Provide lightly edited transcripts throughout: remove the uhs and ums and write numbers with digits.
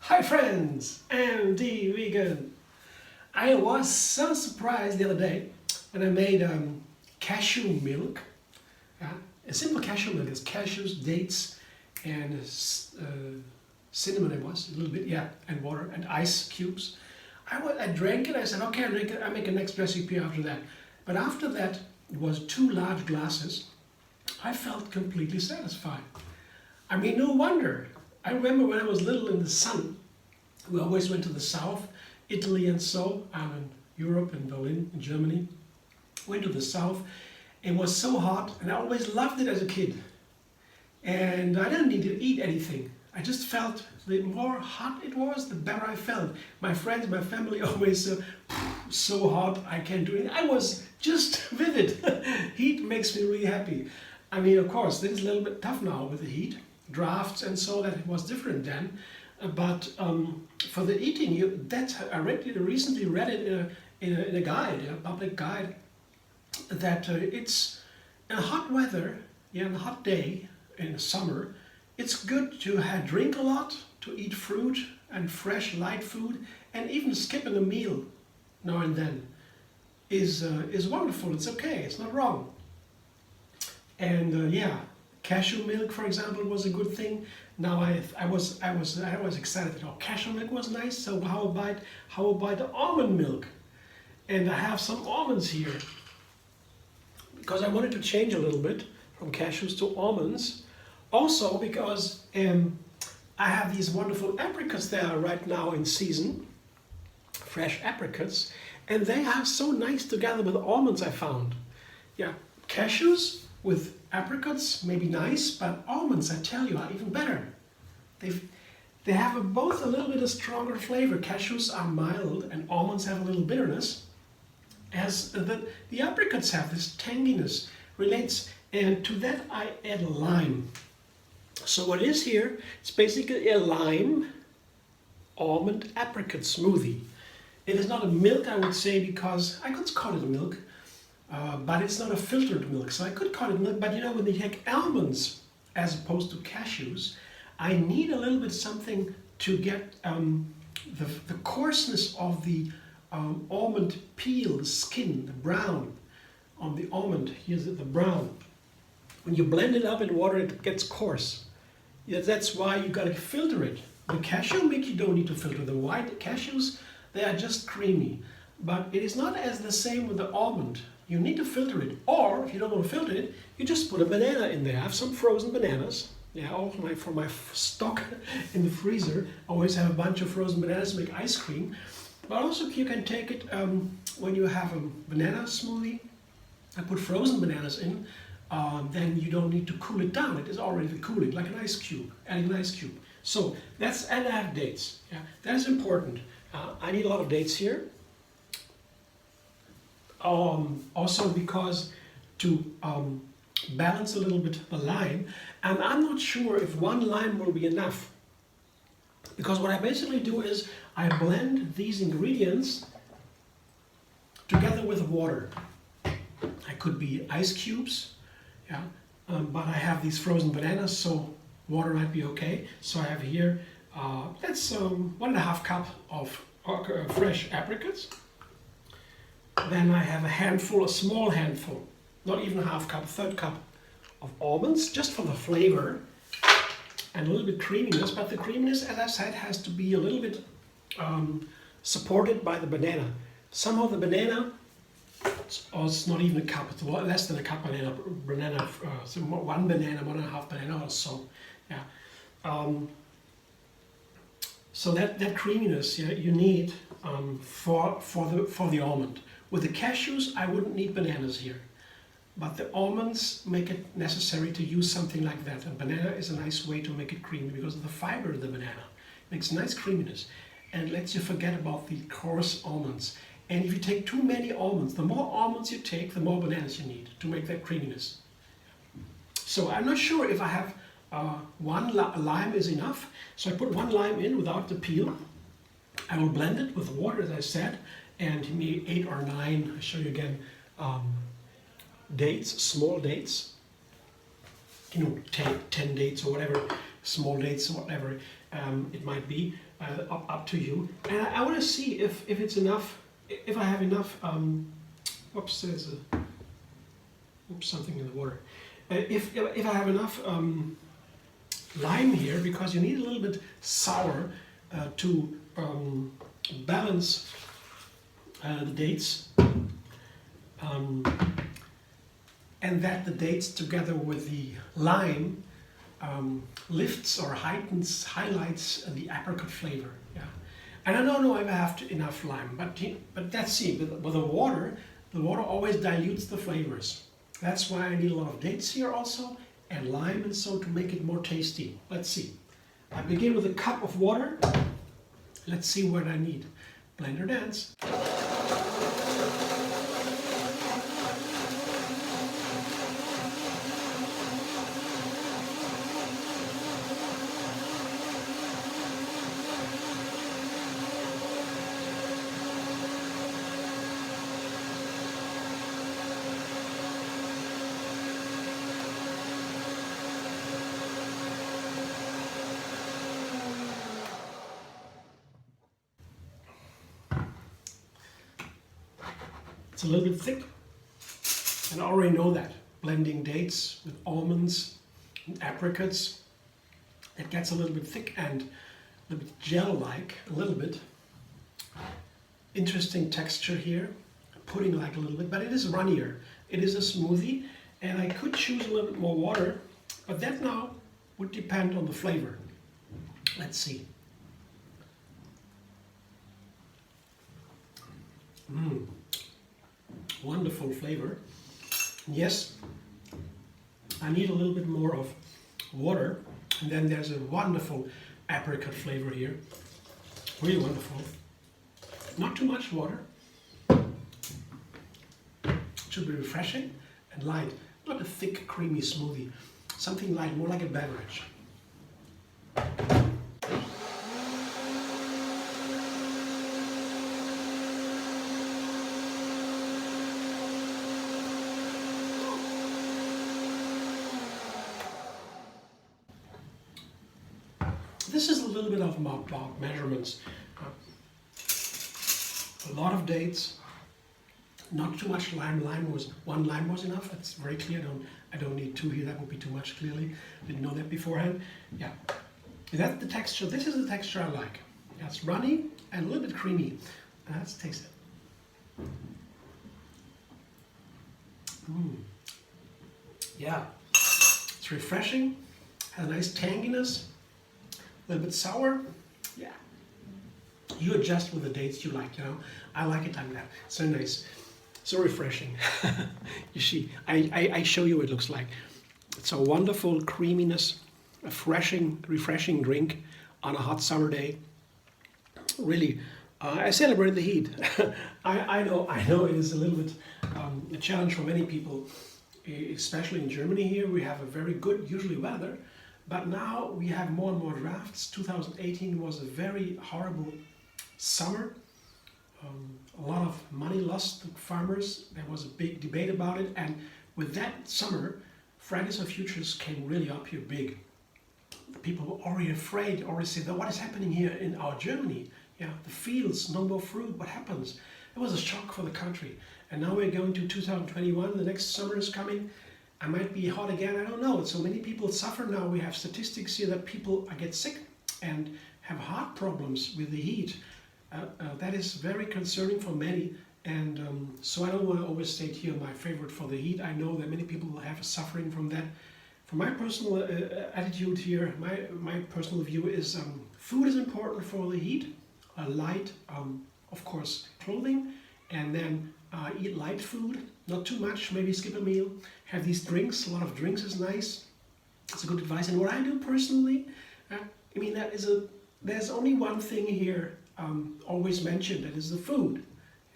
Hi friends, I'm the vegan. I was so surprised the other day when I made cashew milk. A simple cashew milk is cashews, dates, and cinnamon. It was a little bit, yeah, and water and ice cubes. I drank it. I said, okay, I'll make a next recipe after that. But after that, it was 2 large glasses. I felt completely satisfied. I mean, no wonder. I remember when I was little in the sun, we always went to the south, Italy and so, in Europe, in Berlin, in Germany. Went to the south. It was so hot, and I always loved it as a kid. And I didn't need to eat anything. I just felt the more hot it was, the better I felt. My friends, my family always said, so hot, I can't do it. I was just vivid. Heat makes me really happy. I mean, of course, this is a little bit tough now with the heat, drafts and so, that it was different then. But for the eating, I recently read it in a guide, a public guide, that it's in hot weather, in a hot day in the summer, it's good to drink a lot, to eat fruit and fresh light food, and even skipping a meal now and then is wonderful. It's okay. It's not wrong. And yeah, cashew milk, for example, was a good thing. Now I was excited. Oh, cashew milk was nice. So how about the almond milk? And I have some almonds here because I wanted to change a little bit from cashews to almonds. Also because I have these wonderful apricots that are right now in season, fresh apricots, and they are so nice together with almonds, I found. Yeah, cashews with apricots may be nice, but almonds, I tell you, are even better. They have both a little bit of stronger flavor. Cashews are mild and almonds have a little bitterness, as the apricots have this tanginess, relates, and to that I add lime. So what it is here, it's basically a lime almond apricot smoothie. It is not a milk, I would say, because I could call it a milk, but it's not a filtered milk, so I could call it milk. But you know, when they take almonds as opposed to cashews, I need a little bit something to get the coarseness of the almond peel, the skin, the brown on the almond. Here's the brown. When you blend it up in water, it gets coarse. Yeah, that's why you got to filter it. The cashew milk you don't need to filter. The white cashews, they are just creamy. But it is not as the same with the almond. You need to filter it. Or if you don't want to filter it, you just put a banana in there. I have some frozen bananas. Yeah, for my stock in the freezer, I always have a bunch of frozen bananas to make ice cream. But also you can take it when you have a banana smoothie. I put frozen bananas in. Then you don't need to cool it down. It is already cooling, like an ice cube, adding an ice cube. So that's, and I have dates. Yeah, that is important. I need a lot of dates here. Also because to balance a little bit the lime, and I'm not sure if 1 lime will be enough. Because what I basically do is I blend these ingredients together with water. I could be ice cubes, yeah, but I have these frozen bananas, so water might be okay. So I have here, that's 1.5 cup of fresh apricots. Then I have a small handful, not even a half cup, 1/3 cup of almonds, just for the flavor and a little bit creaminess. But the creaminess, as I said, has to be a little bit supported by the banana. Somehow the banana, it's not even a cup, it's less than a cup banana, so 1 banana, 1.5 banana or so. Yeah. So that creaminess, yeah, you need for the almond. With the cashews, I wouldn't need bananas here, but the almonds make it necessary to use something like that. And banana is a nice way to make it creamy because of the fiber of the banana. It makes nice creaminess and lets you forget about the coarse almonds. And if you take too many almonds, the more almonds you take, the more bananas you need to make that creaminess. So I'm not sure if I have 1 lime is enough. So I put 1 lime in without the peel. I will blend it with water, as I said, and maybe 8 or 9, I'll show you again, dates, small dates. You know, take 10 dates or whatever. small dates or whatever it might be, up to you. And I want to see if it's enough, if I have enough, whoops, there's a, oops, something in the water. If I have enough lime here, because you need a little bit sour to balance the dates, and that the dates together with the lime lifts or highlights the apricot flavor. Yeah, and I don't know if I have enough lime, but let's see. With the water always dilutes the flavors. That's why I need a lot of dates here also, and lime and so to make it more tasty. Let's see. I begin with a cup of water. Let's see what I need. Blender dance. It's a little bit thick, and I already know that. Blending dates with almonds and apricots, it gets a little bit thick and a little bit gel-like, a little bit. Interesting texture here, pudding-like a little bit, but it is runnier. It is a smoothie, and I could choose a little bit more water, but that now would depend on the flavor. Let's see. Wonderful flavor. Yes, I need a little bit more of water, and then there's a wonderful apricot flavor here. Really wonderful. Not too much water. Should be refreshing and light. Not a thick, creamy smoothie. Something light, more like a beverage. This is a little bit of about measurements. A lot of dates, not too much lime. One lime was enough. That's very clear. I don't need two here. That would be too much. Clearly, didn't know that beforehand. Yeah, that's the texture. This is the texture I like. Yeah, it's runny and a little bit creamy. Let's taste it. Yeah, it's refreshing. Has a nice tanginess. A little bit sour, yeah. You adjust with the dates you like, you know. I like it like that. So nice, so refreshing. You see, I show you what it looks like. It's a wonderful creaminess, a refreshing drink on a hot summer day. Really, I celebrate the heat. I know it is a little bit a challenge for many people, especially in Germany here. We have a very good, usually weather. But now we have more and more drafts. 2018 was a very horrible summer. A lot of money lost to farmers. There was a big debate about it. And with that summer, Fridays for Futures came really up here big. The people were already afraid, already said, what is happening here in our Germany? Yeah, the fields, no more fruit, what happens? It was a shock for the country. And now we're going to 2021, the next summer is coming. I might be hot again, I don't know. So many people suffer now. We have statistics here that people get sick and have heart problems with the heat. That is very concerning for many. And so I don't want to overstate here my favorite for the heat. I know that many people will have suffering from that. From my personal attitude here, my personal view is food is important for the heat. Light, of course, clothing, and then eat light food, not too much, maybe skip a meal. Have these drinks, a lot of drinks is nice. It's a good advice. And what I do personally, I mean, there's only one thing here always mentioned, that is the food.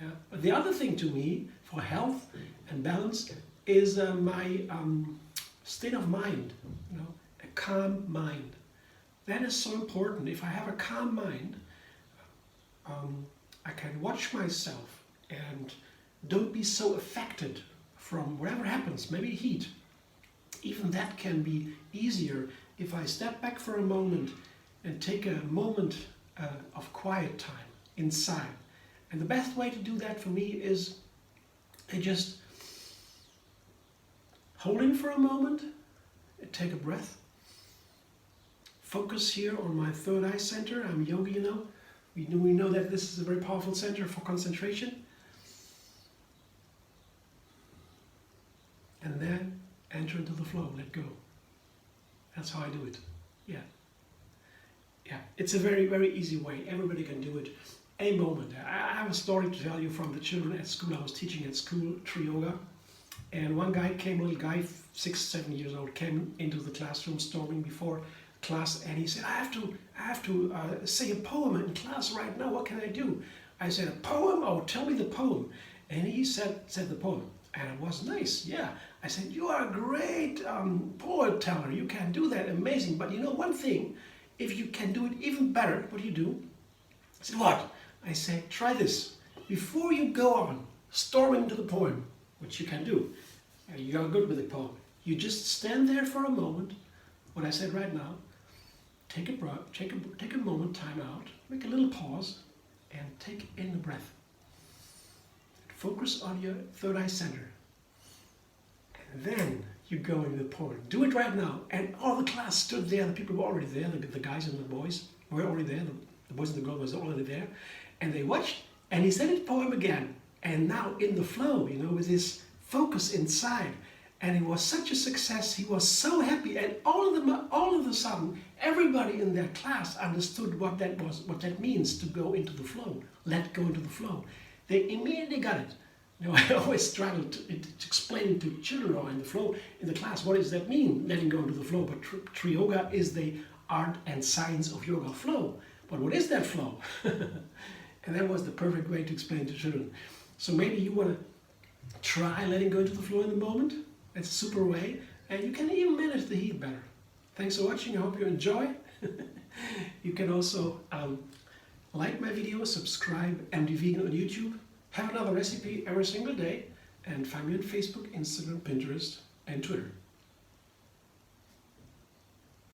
Yeah? But the other thing to me, for health and balance, is my state of mind, you know, a calm mind. That is so important. If I have a calm mind, I can watch myself and don't be so affected from whatever happens, maybe heat. Even that can be easier if I step back for a moment and take a moment of quiet time inside. And the best way to do that for me is I just hold in for a moment, and take a breath, focus here on my third eye center. I'm yogi, you know. We know that this is a very powerful center for concentration. And then enter into the flow, let go. That's how I do it. Yeah. Yeah, it's a very, very easy way. Everybody can do it. A moment. I have a story to tell you from the children at school. I was teaching at school tree yoga. And one guy came, a little guy, 6, 7 years old, came into the classroom storming before class, and he said, I have to say a poem in class right now. What can I do? I said, a poem? Oh, tell me the poem. And he said the poem. And it was nice, yeah. I said, you are a great poet teller. You can do that, amazing. But you know one thing, if you can do it even better, what do you do? I said, what? I said, try this. Before you go on storming into the poem, which you can do, you are good with the poem. You just stand there for a moment, what I said right now, take a breath, take a moment, time out, make a little pause, and take in the breath. Focus on your third eye center. And then you go into the poem. Do it right now. And all the class stood there, the people were already there, the guys and the boys were already there, the boys and the girls were already there. And they watched, and he said his poem again. And now in the flow, you know, with his focus inside. And it was such a success, he was so happy, and all of a sudden, everybody in that class understood what that means to go into the flow, let go into the flow. They immediately got it. You know, I always struggle to explain to children or in the flow, in the class, what does that mean, letting go into the flow? But tree yoga is the art and science of yoga flow. But what is that flow? And that was the perfect way to explain to children. So maybe you want to try letting go into the flow in the moment. It's a super way, and you can even manage the heat better. Thanks for watching. I hope you enjoy. You can also like my video, subscribe, MD Vegan on YouTube, have another recipe every single day, and find me on Facebook, Instagram, Pinterest, and Twitter.